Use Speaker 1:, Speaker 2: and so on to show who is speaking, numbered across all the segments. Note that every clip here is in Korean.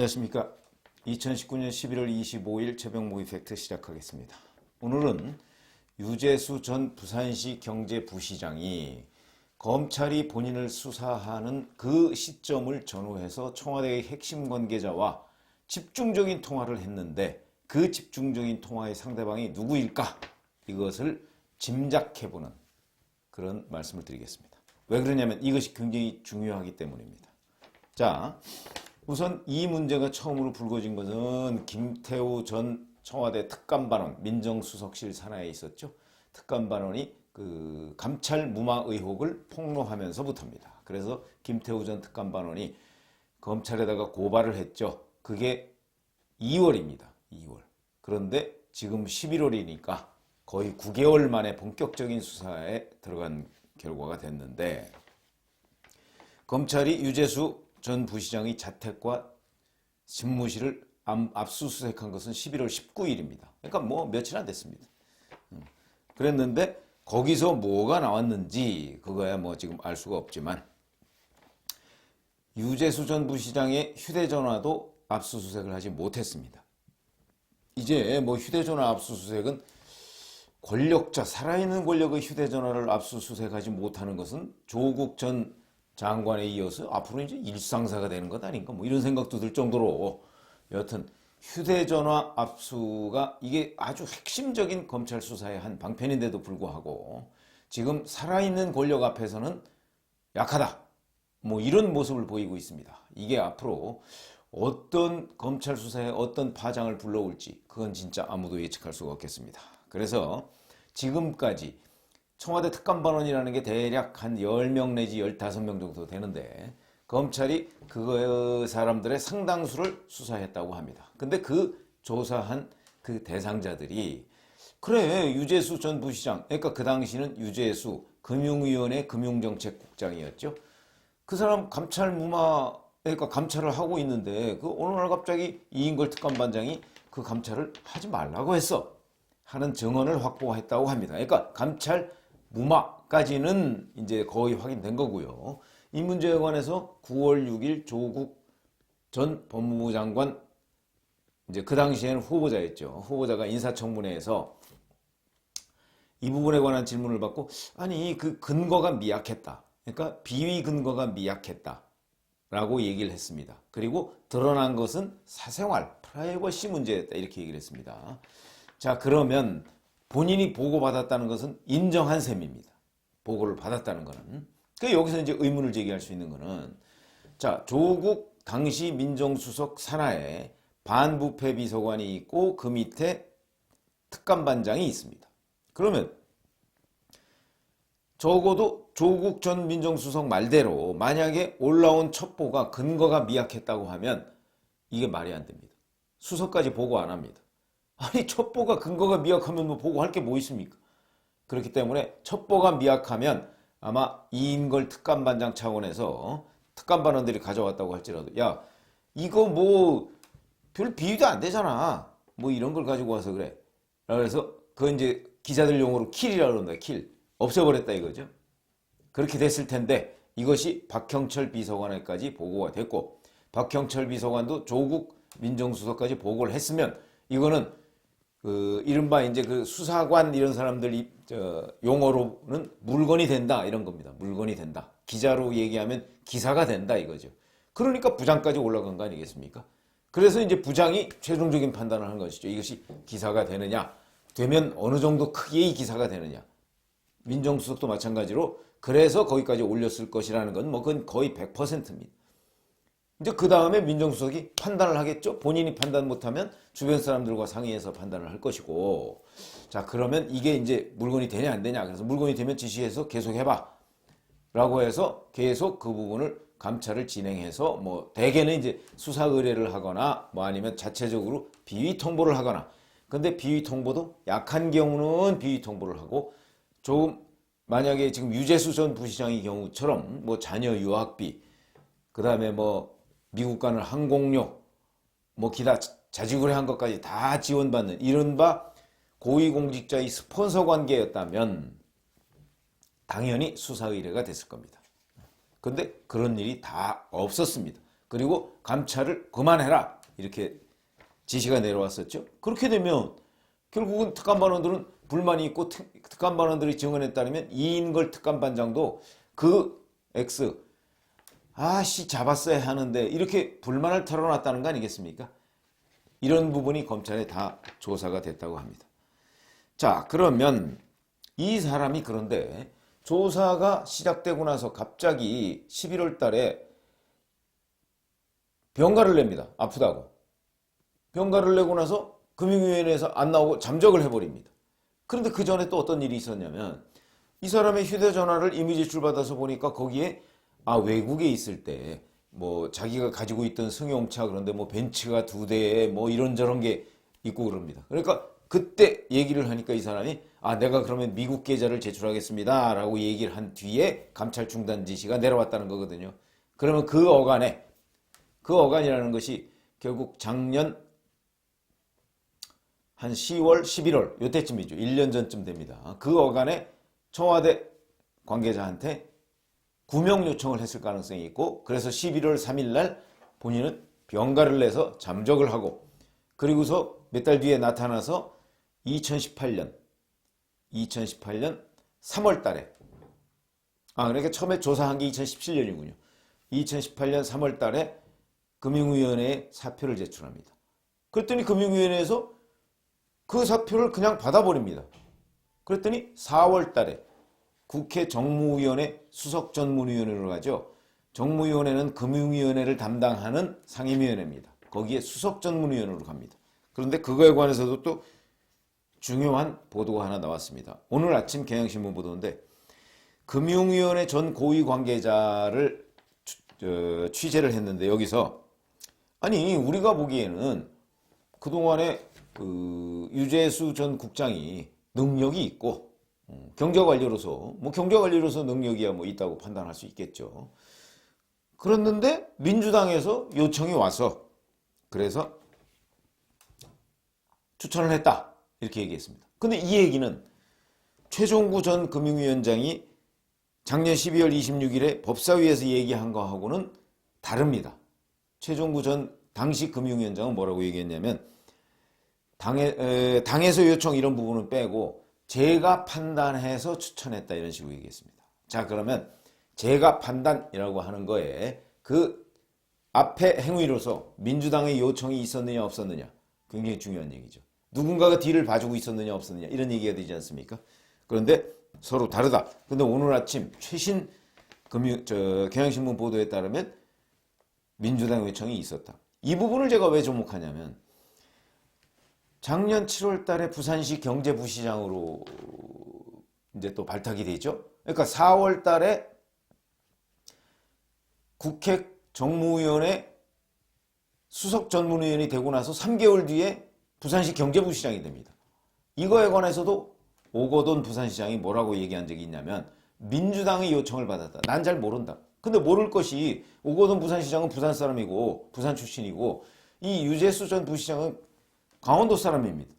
Speaker 1: 안녕하십니까. 2019년 11월 25일 새벽 모의 팩트 시작하겠습니다. 오늘은 유재수 전 부산시 경제부시장이 검찰이 본인을 수사하는 그 시점을 전후해서 청와대의 핵심 관계자와 집중적인 통화를 했는데 그 집중적인 통화의 상대방이 누구일까? 이것을 짐작해보는 그런 말씀을 드리겠습니다. 왜 그러냐면 이것이 굉장히 중요하기 때문입니다. 자, 우선 이 문제가 처음으로 불거진 것은 김태우 전 청와대 특감반원 민정수석실 산하에 있었죠. 특감반원이 그 감찰 무마 의혹을 폭로하면서부터입니다. 그래서 김태우 전 특감반원이 검찰에다가 고발을 했죠. 그게 2월입니다. 2월. 그런데 지금 11월이니까 거의 9개월 만에 본격적인 수사에 들어간 결과가 됐는데, 검찰이 유재수 전 부시장의 자택과 집무실을 압수수색한 것은 11월 19일입니다. 그러니까 뭐 며칠 안 됐습니다. 그랬는데 거기서 뭐가 나왔는지 그거야 뭐 지금 알 수가 없지만, 유재수 전 부시장의 휴대전화도 압수수색을 하지 못했습니다. 이제 뭐 휴대전화 압수수색은 권력자, 살아있는 권력의 휴대전화를 압수수색하지 못하는 것은 조국 전 장관에 이어서 앞으로 이제 일상사가 되는 것 아닌가 뭐 이런 생각도 들 정도로, 여하튼 휴대전화 압수가 이게 아주 핵심적인 검찰 수사의 한 방편인데도 불구하고 지금 살아있는 권력 앞에서는 약하다 뭐 이런 모습을 보이고 있습니다. 이게 앞으로 어떤 검찰 수사에 어떤 파장을 불러올지 그건 진짜 아무도 예측할 수가 없겠습니다. 그래서 지금까지 청와대 특감반원이라는 게 대략 한 10명 내지 15명 정도 되는데 검찰이 그 사람들의 상당수를 수사했다고 합니다. 근데 그 조사한 그 대상자들이 그래 유재수 전 부시장, 그러니까 그 당시는 유재수 금융위원회 금융정책국장이었죠. 그 사람 감찰 무마, 그러니까 감찰을 하고 있는데 그 어느 날 갑자기 이인걸 특감반장이 그 감찰을 하지 말라고 했어 하는 증언을 확보했다고 합니다. 그러니까 감찰 무마까지는 이제 거의 확인된 거고요. 이 문제에 관해서 9월 6일 조국 전 법무부 장관, 이제 그 당시에는 후보자였죠. 후보자가 인사청문회에서 이 부분에 관한 질문을 받고, 아니 그 근거가 미약했다. 그러니까 비위 근거가 미약했다 라고 얘기를 했습니다. 그리고 드러난 것은 사생활, 프라이버시 문제였다 이렇게 얘기를 했습니다. 자, 그러면 본인이 보고받았다는 것은 인정한 셈입니다. 보고를 받았다는 것은. 그러니까 여기서 이제 의문을 제기할 수 있는 것은, 자, 조국 당시 민정수석 산하에 반부패 비서관이 있고 그 밑에 특감반장이 있습니다. 그러면 적어도 조국 전 민정수석 말대로 만약에 올라온 첩보가 근거가 미약했다고 하면 이게 말이 안 됩니다. 수석까지 보고 안 합니다. 아니 첩보가 근거가 미약하면 뭐 보고할 게 뭐 있습니까? 그렇기 때문에 첩보가 미약하면 아마 이인걸 특감반장 차원에서 특감반원들이 가져왔다고 할지라도, 야 이거 뭐 별 비위도 안 되잖아 뭐 이런 걸 가지고 와서 그래. 그래서 그거 이제 기자들 용어로 킬이라고 그런다. 킬. 없애버렸다 이거죠. 그렇게 됐을 텐데 이것이 박형철 비서관에까지 보고가 됐고, 박형철 비서관도 조국 민정수석까지 보고를 했으면 이거는 그 이른바 이제 그 수사관 이런 사람들 용어로는 물건이 된다 이런 겁니다. 물건이 된다. 기자로 얘기하면 기사가 된다 이거죠. 그러니까 부장까지 올라간 거 아니겠습니까? 그래서 이제 부장이 최종적인 판단을 한 것이죠. 이것이 기사가 되느냐, 되면 어느 정도 크기의 기사가 되느냐. 민정수석도 마찬가지로 그래서 거기까지 올렸을 것이라는 건 뭐 그건 거의 100%입니다. 이제 그 다음에 민정수석이 판단을 하겠죠. 본인이 판단 못하면 주변 사람들과 상의해서 판단을 할 것이고, 자 그러면 이게 이제 물건이 되냐 안 되냐. 그래서 물건이 되면 지시해서 계속 해봐 라고 해서 계속 그 부분을 감찰을 진행해서 뭐 대개는 이제 수사 의뢰를 하거나 뭐 아니면 자체적으로 비위 통보를 하거나, 근데 비위 통보도 약한 경우는 비위 통보를 하고, 조금 만약에 지금 유재수 전 부시장의 경우처럼 뭐 자녀 유학비, 그 다음에 뭐 미국 가는 항공료, 뭐 기타 자질구레한 것까지 다 지원받는 이른바 고위공직자의 스폰서 관계였다면 당연히 수사 의뢰가 됐을 겁니다. 근데 그런 일이 다 없었습니다. 그리고 감찰을 그만해라 이렇게 지시가 내려왔었죠. 그렇게 되면 결국은 특감반원들은 불만이 있고 특감반원들이 증언에 따르면 이인걸 특감반장도 그 X 아씨 잡았어야 하는데 이렇게 불만을 털어놨다는 거 아니겠습니까? 이런 부분이 검찰에 다 조사가 됐다고 합니다. 자, 그러면 이 사람이 그런데 조사가 시작되고 나서 갑자기 11월 달에 병가를 냅니다. 아프다고. 병가를 내고 나서 금융위원회에서 안 나오고 잠적을 해버립니다. 그런데 그 전에 또 어떤 일이 있었냐면 이 사람의 휴대전화를 이미 제출받아서 보니까 거기에 외국에 있을 때 뭐 자기가 가지고 있던 승용차 그런데 뭐 벤츠가 2대에 뭐 이런저런 게 있고 그럽니다. 그러니까 그때 얘기를 하니까 이 사람이 내가 그러면 미국 계좌를 제출하겠습니다 라고 얘기를 한 뒤에 감찰 중단 지시가 내려왔다는 거거든요. 그러면 그 어간이라는 것이 결국 작년 한 10월, 11월 요때쯤이죠. 1년 전쯤 됩니다. 그 어간에 청와대 관계자한테 구명 요청을 했을 가능성이 있고 그래서 11월 3일 날 본인은 병가를 내서 잠적을 하고 그리고서 몇 달 뒤에 나타나서 2018년 3월 달에 그러니까 처음에 조사한 게 2017년이군요. 2018년 3월 달에 금융위원회에 사표를 제출합니다. 그랬더니 금융위원회에서 그 사표를 그냥 받아버립니다. 그랬더니 4월 달에 국회 정무위원회 수석전문위원회로 가죠. 정무위원회는 금융위원회를 담당하는 상임위원회입니다. 거기에 수석전문위원회로 갑니다. 그런데 그거에 관해서도 또 중요한 보도가 하나 나왔습니다. 오늘 아침 경향신문 보도인데 금융위원회 전 고위 관계자를 취재를 했는데 여기서 우리가 보기에는 그동안에 유재수 전 국장이 능력이 있고 경제관리로서 능력이야 있다고 판단할 수 있겠죠. 그랬는데 민주당에서 요청이 와서 그래서 추천을 했다 이렇게 얘기했습니다. 근데 이 얘기는 최종구 전 금융위원장이 작년 12월 26일에 법사위에서 얘기한 거하고는 다릅니다. 최종구 전 당시 금융위원장은 뭐라고 얘기했냐면 당에서 요청 이런 부분은 빼고 제가 판단해서 추천했다 이런 식으로 얘기했습니다. 자, 그러면 제가 판단이라고 하는 거에 그 앞에 행위로서 민주당의 요청이 있었느냐 없었느냐 굉장히 중요한 얘기죠. 누군가가 뒤를 봐주고 있었느냐 없었느냐 이런 얘기가 되지 않습니까? 그런데 서로 다르다. 근데 오늘 아침 최신 경향신문 보도에 따르면 민주당 요청이 있었다. 이 부분을 제가 왜 주목하냐면 작년 7월 달에 부산시 경제부시장으로 이제 또 발탁이 되죠. 그러니까 4월 달에 국회 정무위원회 수석 전문위원이 되고 나서 3개월 뒤에 부산시 경제부시장이 됩니다. 이거에 관해서도 오거돈 부산시장이 뭐라고 얘기한 적이 있냐면 민주당의 요청을 받았다. 난 잘 모른다. 근데 모를 것이 오거돈 부산시장은 부산 사람이고 부산 출신이고 이 유재수 전 부시장은 강원도 사람입니다.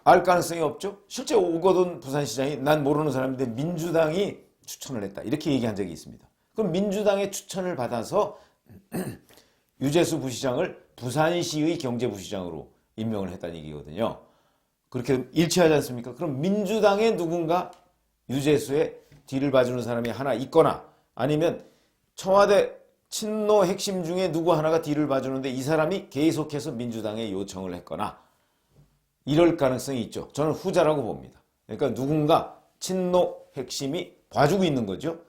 Speaker 1: 알 가능성이 없죠? 실제 오거돈 부산시장이 난 모르는 사람인데 민주당이 추천을 했다. 이렇게 얘기한 적이 있습니다. 그럼 민주당의 추천을 받아서 유재수 부시장을 부산시의 경제부시장으로 임명을 했다는 얘기거든요. 그렇게 일치하지 않습니까? 그럼 민주당의 누군가 유재수의 뒤를 봐주는 사람이 하나 있거나 아니면 청와대 친노 핵심 중에 누구 하나가 뒤를 봐주는데 이 사람이 계속해서 민주당에 요청을 했거나 이럴 가능성이 있죠. 저는 후자라고 봅니다. 그러니까 누군가 친노 핵심이 봐주고 있는 거죠.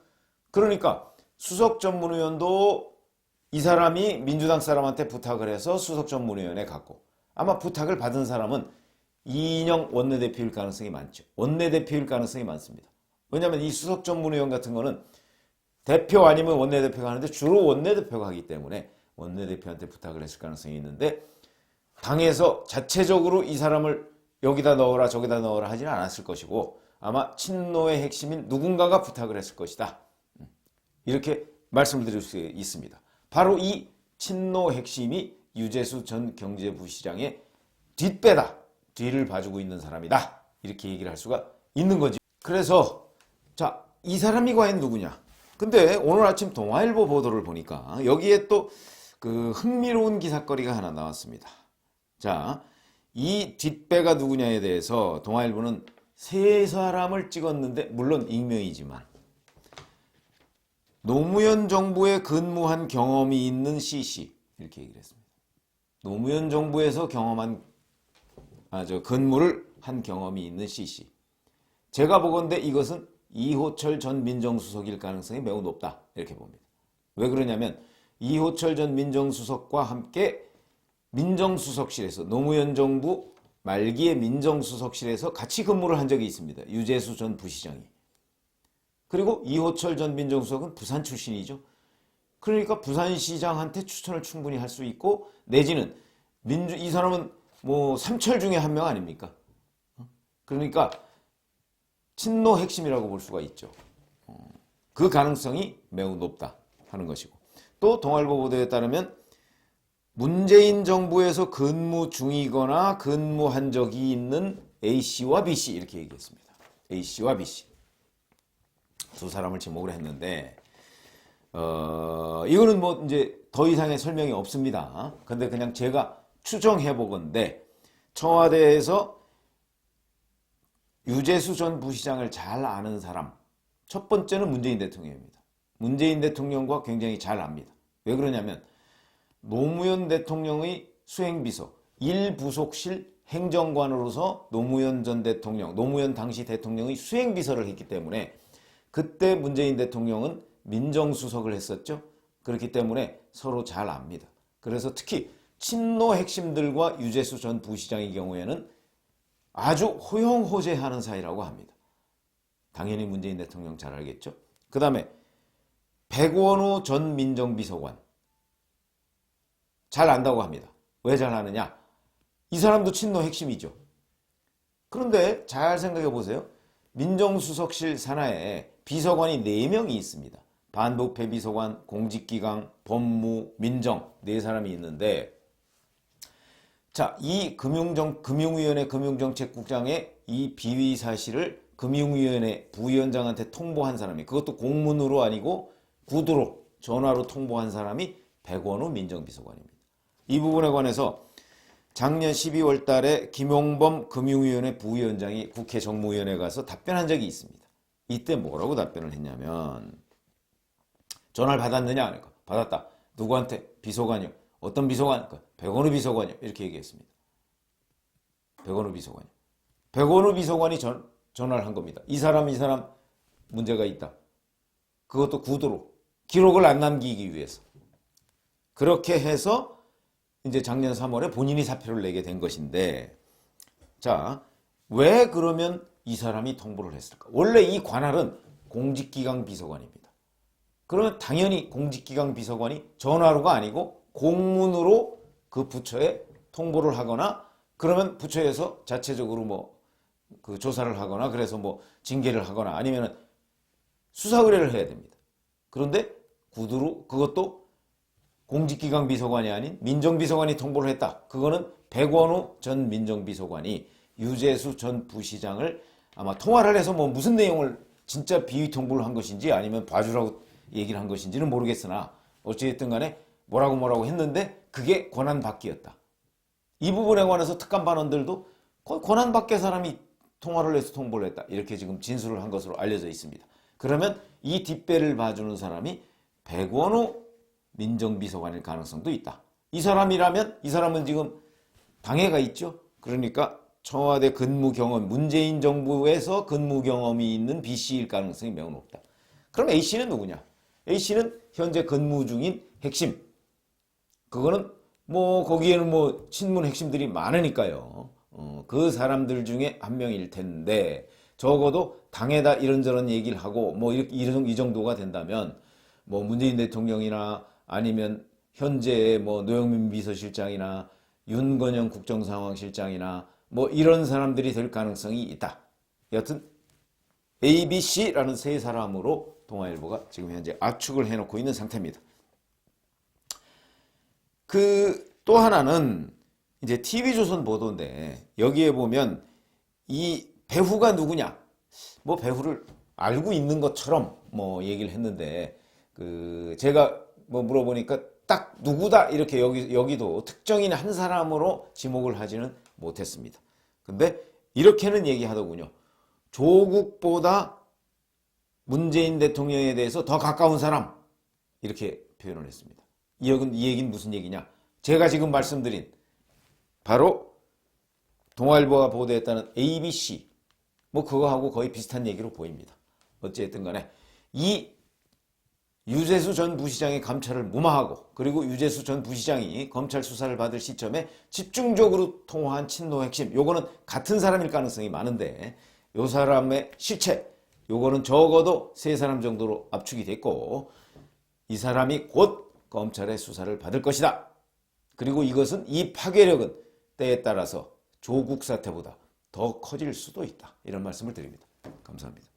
Speaker 1: 그러니까 수석전문위원도 이 사람이 민주당 사람한테 부탁을 해서 수석전문위원회 갔고 아마 부탁을 받은 사람은 이인영 원내대표일 가능성이 많죠. 원내대표일 가능성이 많습니다. 왜냐하면 이 수석전문위원 같은 거는 대표 아니면 원내대표가 하는데 주로 원내대표가 하기 때문에 원내대표한테 부탁을 했을 가능성이 있는데 당에서 자체적으로 이 사람을 여기다 넣어라 저기다 넣어라 하지는 않았을 것이고 아마 친노의 핵심인 누군가가 부탁을 했을 것이다. 이렇게 말씀을 드릴 수 있습니다. 바로 이 친노 핵심이 유재수 전 경제부시장의 뒷배다. 뒤를 봐주고 있는 사람이다. 이렇게 얘기를 할 수가 있는 거지. 그래서 자, 이 사람이 과연 누구냐? 근데 오늘 아침 동아일보 보도를 보니까 여기에 또 그 흥미로운 기사거리가 하나 나왔습니다. 자, 이 뒷배가 누구냐에 대해서 동아일보는 세 사람을 찍었는데, 물론 익명이지만, 노무현 정부에 근무한 경험이 있는 CC, 이렇게 얘기를 했습니다. 노무현 정부에서 근무를 한 경험이 있는 CC. 제가 보건대 이것은 이호철 전 민정수석일 가능성이 매우 높다, 이렇게 봅니다. 왜 그러냐면 이호철 전 민정수석과 함께 민정수석실에서, 노무현 정부 말기의 민정수석실에서 같이 근무를 한 적이 있습니다. 유재수 전 부시장이. 그리고 이호철 전 민정수석은 부산 출신이죠. 그러니까 부산시장한테 추천을 충분히 할 수 있고, 내지는 이 사람은 뭐 삼철 중에 한 명 아닙니까? 그러니까 친노 핵심이라고 볼 수가 있죠. 그 가능성이 매우 높다 하는 것이고, 또 동아일보 보도에 따르면 문재인 정부에서 근무 중이거나 근무한 적이 있는 A씨와 B씨, 이렇게 얘기했습니다. A씨와 B씨 두 사람을 지목을 했는데, 이거는 뭐 이제 더 이상의 설명이 없습니다. 근데 그냥 제가 추정해 보건데, 청와대에서 유재수 전 부시장을 잘 아는 사람, 첫 번째는 문재인 대통령입니다. 문재인 대통령과 굉장히 잘 압니다. 왜 그러냐면 노무현 대통령의 수행비서 1부속실 행정관으로서 노무현 전 대통령, 노무현 당시 대통령의 수행비서를 했기 때문에, 그때 문재인 대통령은 민정수석을 했었죠. 그렇기 때문에 서로 잘 압니다. 그래서 특히 친노 핵심들과 유재수 전 부시장의 경우에는 아주 호영호재하는 사이라고 합니다. 당연히 문재인 대통령 잘 알겠죠. 그 다음에 백원우 전 민정비서관 잘 안다고 합니다. 왜 잘 아느냐? 이 사람도 친노 핵심이죠. 그런데 잘 생각해 보세요. 민정수석실 산하에 비서관이 4명이 있습니다. 반부패 비서관, 공직기강, 법무, 민정 4사람이 있는데, 자, 이 금융위원회 금융정책국장의 이 비위 사실을 금융위원회 부위원장한테 통보한 사람이, 그것도 공문으로 아니고 구두로 전화로 통보한 사람이 백원우 민정비서관입니다. 이 부분에 관해서 작년 12월 달에 김용범 금융위원회 부위원장이 국회 정무위원회에 가서 답변한 적이 있습니다. 이때 뭐라고 답변을 했냐면, 전화를 받았느냐? 하니까 받았다. 누구한테? 비서관이요. 어떤 비서관? 백원우 비서관이요. 이렇게 얘기했습니다. 백원우 비서관이요. 백원우 비서관이 전화를 한 겁니다. 이 사람 문제가 있다. 그것도 구두로. 기록을 안 남기기 위해서. 그렇게 해서 이제 작년 3월에 본인이 사표를 내게 된 것인데, 자, 왜 그러면 이 사람이 통보를 했을까? 원래 이 관할은 공직기강 비서관입니다. 그러면 당연히 공직기강 비서관이 전화로가 아니고 공문으로 그 부처에 통보를 하거나, 그러면 부처에서 자체적으로 뭐 그 조사를 하거나, 그래서 뭐 징계를 하거나, 아니면 수사 의뢰를 해야 됩니다. 그런데 구두로, 그것도 공직기강 비서관이 아닌 민정비서관이 통보를 했다. 그거는 백원우 전 민정비서관이 유재수 전 부시장을 아마 통화를 해서 뭐 무슨 내용을 진짜 비위 통보를 한 것인지 아니면 봐주라고 얘기를 한 것인지는 모르겠으나, 어찌됐든 간에 뭐라고 했는데 그게 권한받기였다. 이 부분에 관해서 특감 반원들도 권한받기 사람이 통화를 해서 통보를 했다, 이렇게 지금 진술을 한 것으로 알려져 있습니다. 그러면 이 뒷배를 봐주는 사람이 백원우 민정비서관일 가능성도 있다. 이 사람이라면, 이 사람은 지금 방해가 있죠. 그러니까 청와대 근무 경험, 문재인 정부에서 근무 경험이 있는 B씨일 가능성이 매우 높다. 그럼 A씨는 누구냐? A씨는 현재 근무 중인 핵심. 그거는 뭐 거기에는 뭐 친문 핵심들이 많으니까요. 그 사람들 중에 한 명일 텐데, 적어도 당에다 이런저런 얘기를 하고 뭐 이 정도가 된다면, 뭐 문재인 대통령이나 아니면 현재 뭐 노영민 비서실장이나 윤건영 국정상황실장이나 뭐 이런 사람들이 될 가능성이 있다. 여튼 A, B, C라는 세 사람으로 동아일보가 지금 현재 압축을 해놓고 있는 상태입니다. 그 또 하나는 이제 TV조선 보도인데, 여기에 보면 이 배후가 누구냐? 뭐 배후를 알고 있는 것처럼 뭐 얘기를 했는데, 그 제가 뭐 물어보니까 딱 누구다 이렇게 여기도 특정인 한 사람으로 지목을 하지는 못했습니다. 근데 이렇게는 얘기하더군요. 조국보다 문재인 대통령에 대해서 더 가까운 사람, 이렇게 표현을 했습니다. 이 얘기는 무슨 얘기냐? 제가 지금 말씀드린 바로 동아일보가 보도했다는 ABC, 뭐 그거하고 거의 비슷한 얘기로 보입니다. 어찌됐든 간에 이 유재수 전 부시장의 감찰을 무마하고, 그리고 유재수 전 부시장이 검찰 수사를 받을 시점에 집중적으로 통화한 친노 핵심, 요거는 같은 사람일 가능성이 많은데 요 사람의 실체, 요거는 적어도 3사람 정도로 압축이 됐고, 이 사람이 곧 검찰의 수사를 받을 것이다. 그리고 이것은, 이 파괴력은 때에 따라서 조국 사태보다 더 커질 수도 있다. 이런 말씀을 드립니다. 감사합니다.